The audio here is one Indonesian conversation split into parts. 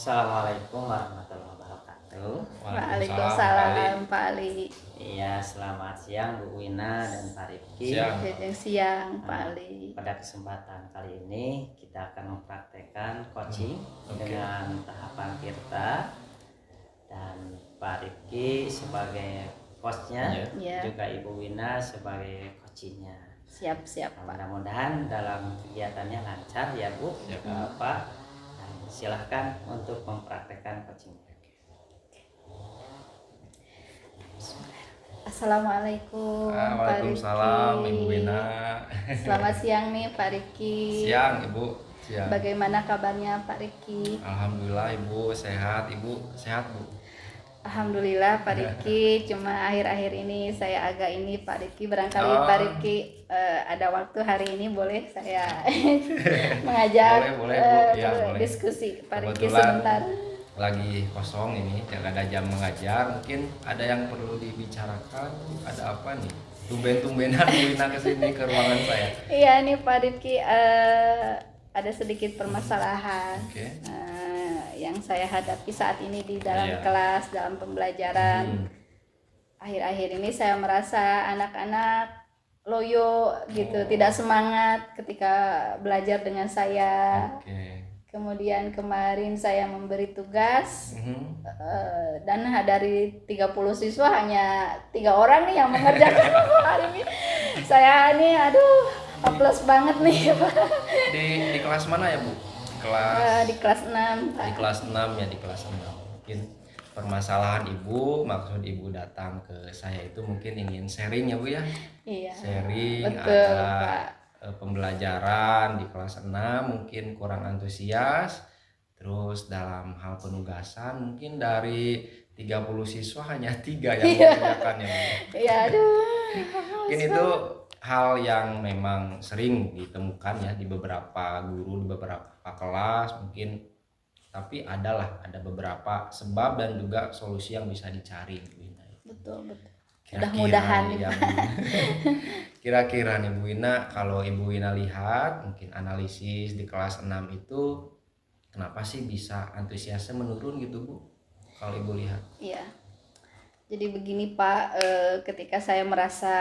Assalamualaikum warahmatullahi wabarakatuh. Waalaikumsalam Pak Ali. Waalaikumsalam Pak Ali. Iya, selamat siang Bu Wina dan Pak Rifki. Siang. Siang Pak Ali. Pada kesempatan kali ini kita akan mempraktekkan coaching dengan tahapan Tirta dan Pak Rifki sebagai coachnya, Ya. juga Ibu Wina sebagai coachingnya. Siap Nah, Pak. mudah-mudahan dalam kegiatannya lancar ya Bu, Pak. Dan silahkan untuk mempraktekkan coachingnya. Assalamualaikum Pak Waalaikumsalam Rifki. Ibu Wina. Selamat siang nih Pak Rifki. Siang Ibu. Siang. Bagaimana kabarnya Pak Rifki? Alhamdulillah Ibu sehat. Ibu sehat Bu. Alhamdulillah Pak Rifki. Cuma akhir-akhir ini saya agak ini Pak Rifki. Barangkali Pak Rifki ada waktu hari ini boleh saya mengajak Boleh, Bu. Ya, boleh. diskusi Pak Rifki Kebetulan sebentar. Lagi kosong ini, yang ada jam mengajar. Mungkin ada yang perlu dibicarakan. Ada apa nih? Tumben-tumbenan Bu Wina kesini ke ruangan saya. Iya nih Pak Rifki, ada sedikit permasalahan Oke. yang saya hadapi saat ini di dalam Iya. kelas, dalam pembelajaran. Akhir-akhir ini saya merasa anak-anak loyo gitu, tidak semangat ketika belajar dengan saya. Oke. Kemudian kemarin saya memberi tugas dan dari 30 siswa hanya 3 orang nih yang mengerjakan hari ini. Saya nih plus banget nih Pak. Di kelas mana ya Bu? Kelas Di kelas 6 Pak. di kelas 6 ya, di kelas 6. Mungkin permasalahan Ibu, maksud Ibu datang ke saya itu mungkin ingin sharing ya Bu ya. Iya. Sharing, Betul, ada Pak. Pembelajaran di kelas 6 mungkin kurang antusias. Terus dalam hal penugasan mungkin dari 30 siswa hanya 3 yang mengerjakan ya Bu. Iya, aduh. Mungkin itu hal yang memang sering ditemukan ya di beberapa guru, di beberapa kelas mungkin, tapi ada beberapa sebab dan juga solusi yang bisa dicari Bu Wina. Betul. Kira-kira Mudah-mudahan nih ya, Bu. Kira-kira nih Bu Wina, kalau Ibu Wina lihat mungkin analisis di kelas 6 itu kenapa sih bisa antusiasnya menurun gitu Bu? Kalau Ibu lihat. Iya. Jadi begini Pak, ketika saya merasa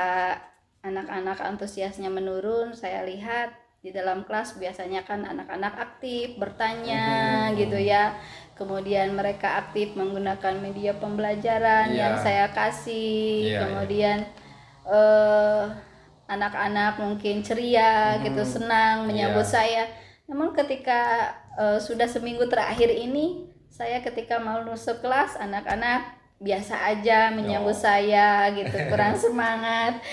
anak-anak antusiasnya menurun, saya lihat di dalam kelas biasanya kan anak-anak aktif bertanya gitu ya. Kemudian mereka aktif menggunakan media pembelajaran yang saya kasih. Kemudian anak-anak mungkin ceria gitu, senang menyambut saya. Namun ketika sudah seminggu terakhir ini, saya ketika mau masuk kelas, anak-anak biasa aja menyambut saya gitu, kurang semangat.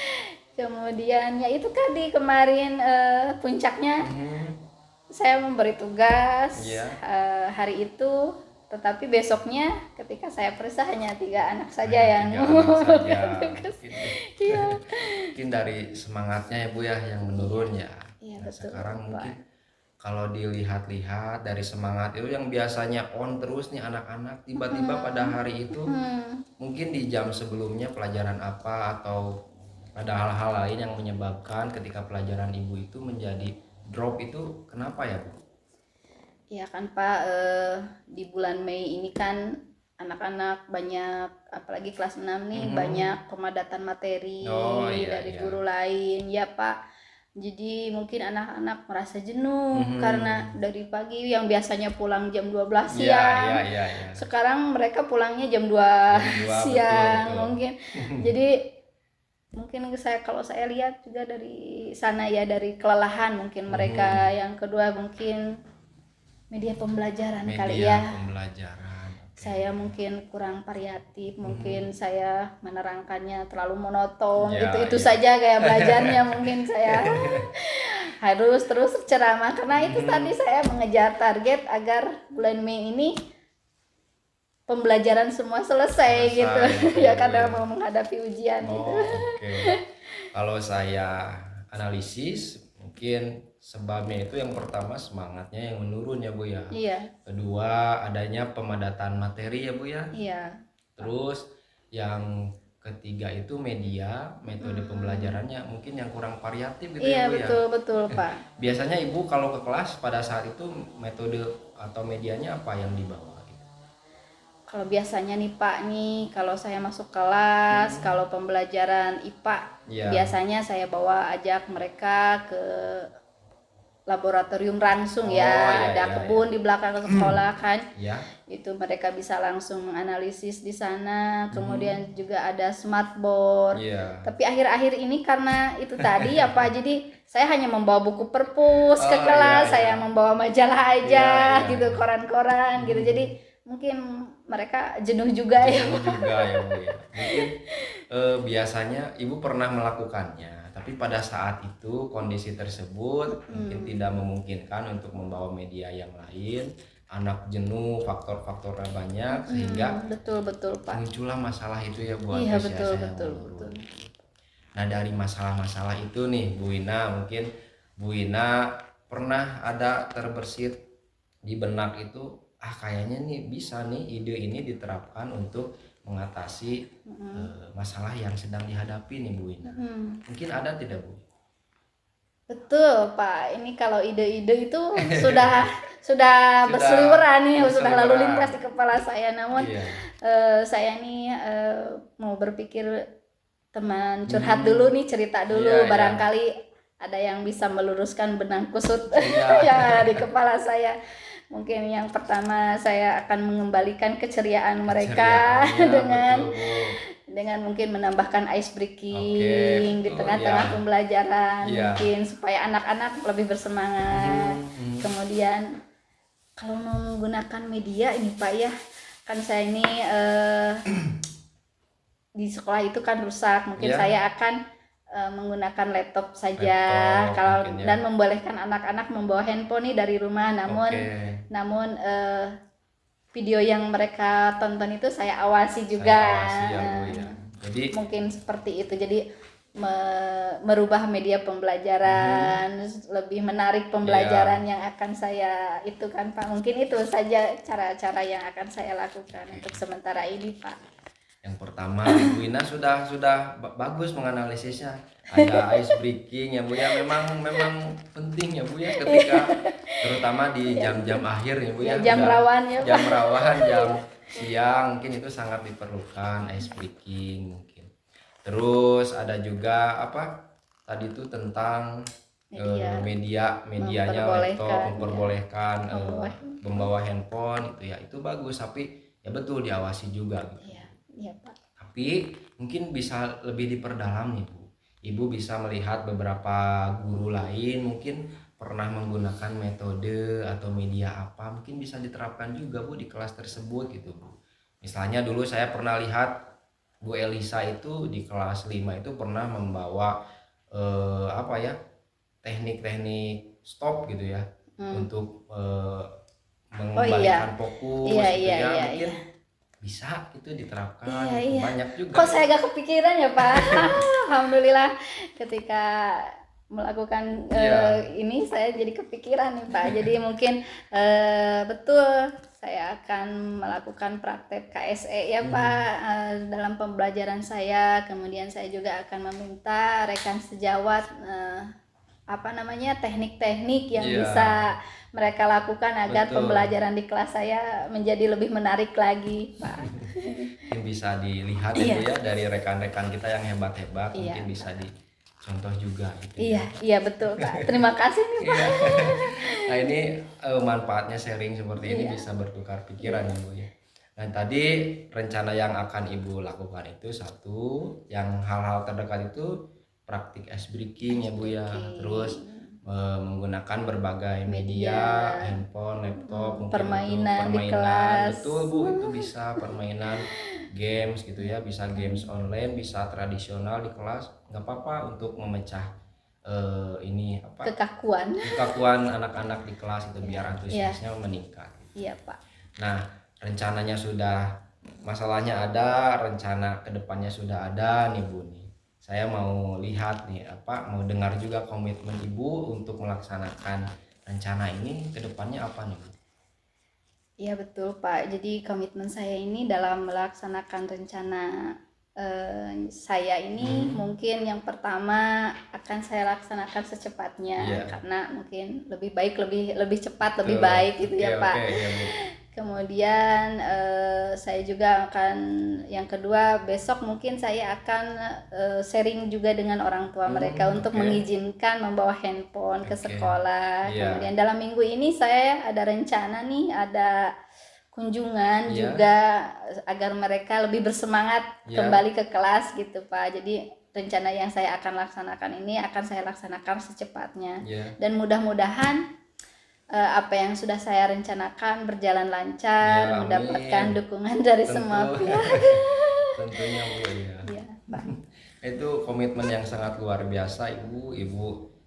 Kemudian ya itu tadi kemarin puncaknya saya memberi tugas hari itu, tetapi besoknya ketika saya periksa hanya 3 anak saja yang tugas. Mungkin dari semangatnya ya Bu ya yang menurun ya. Iya, Nah, betul, sekarang Pak. mungkin kalau dilihat-lihat dari semangat itu yang biasanya on terus nih anak-anak, tiba-tiba pada hari itu mungkin di jam sebelumnya pelajaran apa atau ada hal-hal lain yang menyebabkan ketika pelajaran Ibu itu menjadi drop, itu kenapa ya Bu? Iya kan Pak, di bulan Mei ini kan anak-anak banyak, apalagi kelas 6 nih, banyak pemadatan materi dari guru lain ya Pak. Jadi mungkin anak-anak merasa jenuh karena dari pagi yang biasanya pulang jam 12 siang, sekarang mereka pulangnya jam 2 siang. betul. Mungkin jadi mungkin kalau saya lihat juga dari sana ya, dari kelelahan mungkin mereka. Yang kedua mungkin media pembelajaran kali ya. Pembelajaran. Saya mungkin kurang variatif, mungkin saya menerangkannya terlalu monoton, itu saja kayak belajarnya. Mungkin saya harus terus ceramah karena itu tadi saya mengejar target agar bulan Mei ini pembelajaran semua selesai gitu ya, karena mau menghadapi ujian itu. Kalau saya analisis mungkin sebabnya itu yang pertama semangatnya yang menurun ya Bu ya. Iya. Kedua adanya pemadatan materi ya Bu ya. Iya. Terus yang ketiga itu metode pembelajarannya mungkin yang kurang variatif gitu ya Bu ya. Iya betul Pak. Biasanya Ibu kalau ke kelas pada saat itu metode atau medianya apa yang dibawa? Kalau biasanya nih Pak nih, kalau saya masuk kelas, kalau pembelajaran IPA, Iya. biasanya saya ajak mereka ke laboratorium langsung Oh, ya. iya, Ada iya, kebun di belakang sekolah kan. Ya. Itu mereka bisa langsung menganalisis di sana. Kemudian juga ada smartboard. Iya. Tapi akhir-akhir ini karena itu tadi ya Pak, jadi saya hanya membawa buku perpus ke Oh, kelas, iya, saya iya. membawa majalah aja Iya, iya, gitu, iya. koran-koran gitu. Jadi mungkin mereka jenuh juga ya. Jenuh juga ya Bu ya. Mungkin biasanya Ibu pernah melakukannya, tapi pada saat itu kondisi tersebut mungkin tidak memungkinkan untuk membawa media yang lain, anak jenuh, faktor-faktornya banyak sehingga Betul Pak. muncullah masalah itu ya Bu Iya Agnes, ya, betul saya betul menurut. betul. Nah dari masalah-masalah itu nih Bu Ina, mungkin Bu Ina pernah ada terbersit di benak itu, kayaknya nih bisa nih ide ini diterapkan untuk mengatasi masalah yang sedang dihadapi nih Bu Ina. Mungkin ada tidak Bu? Betul Pak, ini kalau ide-ide itu sudah berseliweran nih, sudah lalu lintas di kepala saya. Namun Iya. saya nih mau berpikir teman curhat dulu nih, cerita dulu, Iya, iya. barangkali ada yang bisa meluruskan benang kusut Iya. yang ada di kepala saya. Mungkin yang pertama saya akan mengembalikan keceriaan mereka Keceriaannya, dengan betul, Bu. dengan mungkin menambahkan ice breaking Oke, di betul, tengah-tengah ya. pembelajaran, Iya. mungkin supaya anak-anak lebih bersemangat. Kemudian kalau mau menggunakan media ini Pak ya, kan saya ini di sekolah itu kan rusak, mungkin Iya. saya akan menggunakan laptop saja, Laptop, kalau mungkin, ya. dan membolehkan anak-anak membawa handphone nih dari rumah. Namun video yang mereka tonton itu saya awasi juga. Saya awasi ya Bu ya. Jadi Mungkin seperti itu, jadi merubah media pembelajaran, lebih menarik pembelajaran yang akan saya itu kan Pak. Mungkin itu saja cara-cara yang akan saya lakukan untuk sementara ini Pak. yang pertama Bu Ina sudah bagus menganalisisnya. Ada ice breaking ya Bu ya, memang penting ya Bu ya, ketika terutama di jam-jam akhir ya Bu ya. Jam udah rawan ya Pak. Jam rawan, jam siang mungkin itu sangat diperlukan ice breaking mungkin. Terus ada juga apa tadi itu tentang medianya laptop, memperbolehkan membawa handphone itu ya, itu bagus, tapi ya betul diawasi juga gitu. Iya Pak. Tapi mungkin bisa lebih diperdalam nih Bu. Ibu bisa melihat beberapa guru lain mungkin pernah menggunakan metode atau media apa, mungkin bisa diterapkan juga Bu di kelas tersebut gitu Bu. Misalnya dulu saya pernah lihat Bu Elisa itu di kelas 5 itu pernah membawa teknik-teknik stop gitu ya, untuk mengembalikan fokus gitu ya. Mungkin bisa itu diterapkan. Banyak juga. Kok saya gak kepikiran ya Pak? Alhamdulillah ketika melakukan ini saya jadi kepikiran nih Pak. Jadi mungkin betul saya akan melakukan praktek KSE ya Pak dalam pembelajaran saya. Kemudian saya juga akan meminta rekan sejawat teknik-teknik yang bisa mereka lakukan agar pembelajaran di kelas saya menjadi lebih menarik lagi Pak. Mungkin bisa dilihat ya Bu ya dari rekan-rekan kita yang hebat-hebat, mungkin bisa dicontoh juga gitu. Iya betul Pak. Terima kasih nih Pak. Nah ini manfaatnya sharing seperti ini bisa bertukar pikiran ya Bu ya. Nah tadi rencana yang akan Ibu lakukan itu satu, yang hal-hal terdekat itu praktik ice breaking ya Bu ya. Terus menggunakan berbagai media, handphone, laptop, mungkin permainan di kelas. Betul Bu, itu bisa permainan games gitu ya, bisa games online, bisa tradisional di kelas, nggak apa-apa untuk memecah kekakuan anak-anak di kelas itu biar antusiasnya meningkat. Iya Pak. Nah rencananya sudah, masalahnya ada, rencana kedepannya sudah ada nih Bu nih. Saya mau lihat nih mau dengar juga komitmen Ibu untuk melaksanakan rencana ini ke depannya apa nih Bu? Iya betul Pak. Jadi komitmen saya ini dalam melaksanakan rencana saya ini mungkin yang pertama akan saya laksanakan secepatnya karena mungkin lebih baik lebih cepat lebih baik gitu ya Pak. Kemudian saya juga akan, yang kedua besok mungkin saya akan sharing juga dengan orang tua mereka untuk mengizinkan membawa handphone ke sekolah. Kemudian dalam minggu ini saya ada rencana nih, ada kunjungan juga agar mereka lebih bersemangat kembali ke kelas gitu Pak. Jadi rencana yang saya akan laksanakan ini akan saya laksanakan secepatnya. Dan mudah-mudahan apa yang sudah saya rencanakan berjalan lancar, mendapatkan dukungan dari semua pihak. Tentunya Bu ya. Itu komitmen yang sangat luar biasa Ibu. Ibu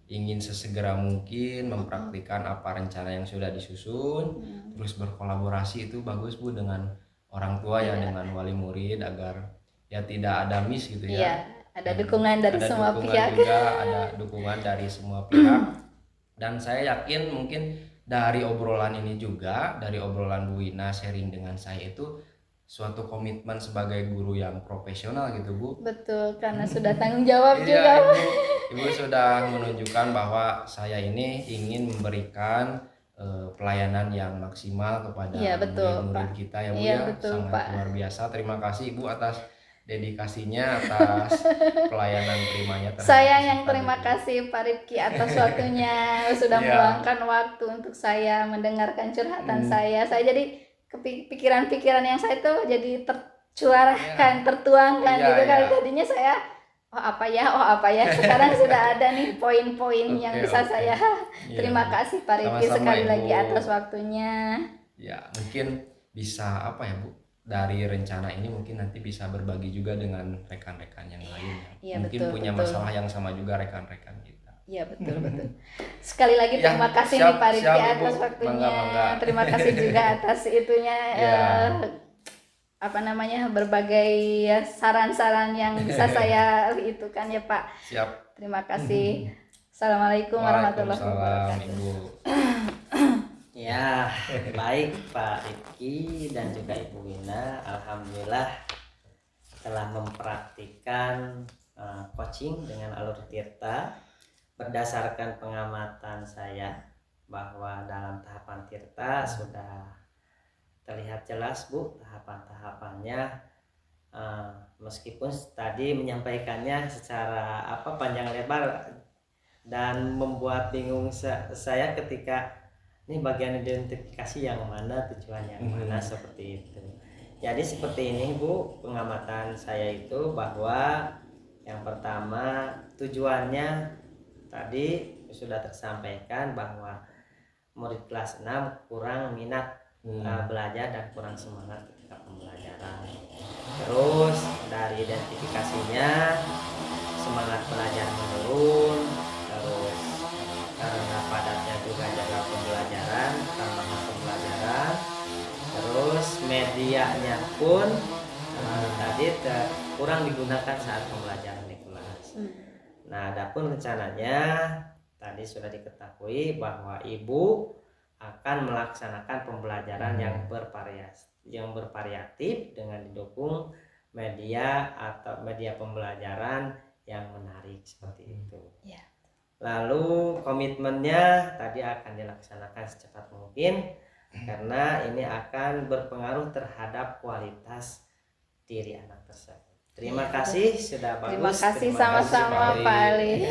ingin sesegera mungkin mempraktikkan apa rencana yang sudah disusun, terus berkolaborasi itu bagus Bu dengan orang tua dengan wali murid agar ya tidak ada miss gitu ya. Ada dukungan dari semua pihak. Juga ada dukungan dari semua pihak. Dan saya yakin mungkin dari obrolan ini juga, dari obrolan Bu Wina sharing dengan saya itu suatu komitmen sebagai guru yang profesional gitu Bu. Betul, karena sudah tanggung jawab juga. Ibu sudah menunjukkan bahwa saya ini ingin memberikan pelayanan yang maksimal kepada murid-murid kita ya Bu ya. Sangat luar biasa. Terima kasih Ibu atas dedikasinya, atas pelayanan primanya. Saya yang terima kasih Pak Rifki atas waktunya, sudah meluangkan waktu untuk saya mendengarkan curhatan saya. Saya jadi pikiran-pikiran yang saya tuh jadi tercurahkan, tertuangkan gitu kan. Tadinya saya oh apa ya. Sekarang sudah ada nih poin-poin yang bisa saya. Terima kasih Pak Rifki sekali lagi atas waktunya. Ya, mungkin bisa apa ya Bu? Dari rencana ini mungkin nanti bisa berbagi juga dengan rekan-rekan yang lain mungkin punya masalah yang sama juga rekan-rekan kita. Iya betul. Sekali lagi terima kasih nih Pak Rifki atas waktunya. Terima kasih juga atas itunya berbagai saran-saran yang bisa saya itukan ya Pak. Siap. Terima kasih. Assalamualaikum warahmatullahi wabarakatuh. Ya, baik Pak Rifki dan juga Ibu Wina, alhamdulillah telah mempraktikkan coaching dengan alur Tirta. Berdasarkan pengamatan saya bahwa dalam tahapan Tirta sudah terlihat jelas Bu tahapan-tahapannya, meskipun tadi menyampaikannya secara panjang lebar dan membuat bingung saya ketika ini bagian identifikasi yang mana, tujuan yang mana, seperti itu. Jadi seperti ini Bu, pengamatan saya itu bahwa yang pertama tujuannya tadi sudah tersampaikan bahwa murid kelas 6 kurang minat belajar dan kurang semangat ketika pembelajaran. Terus dari identifikasinya semangat belajar menurun, terus karena padatnya juga jadwal pembelajaran, tambahan pembelajaran, terus medianya pun tadi kurang digunakan saat pembelajaran di kelas. Nah, adapun rencananya tadi sudah diketahui bahwa Ibu akan melaksanakan pembelajaran yang bervariatif dengan didukung media atau media pembelajaran yang menarik seperti itu. Lalu komitmennya tadi akan dilaksanakan secepat mungkin karena ini akan berpengaruh terhadap kualitas diri anak tersebut. Terima kasih sudah bagus. Terima kasih sama-sama Pak Ali.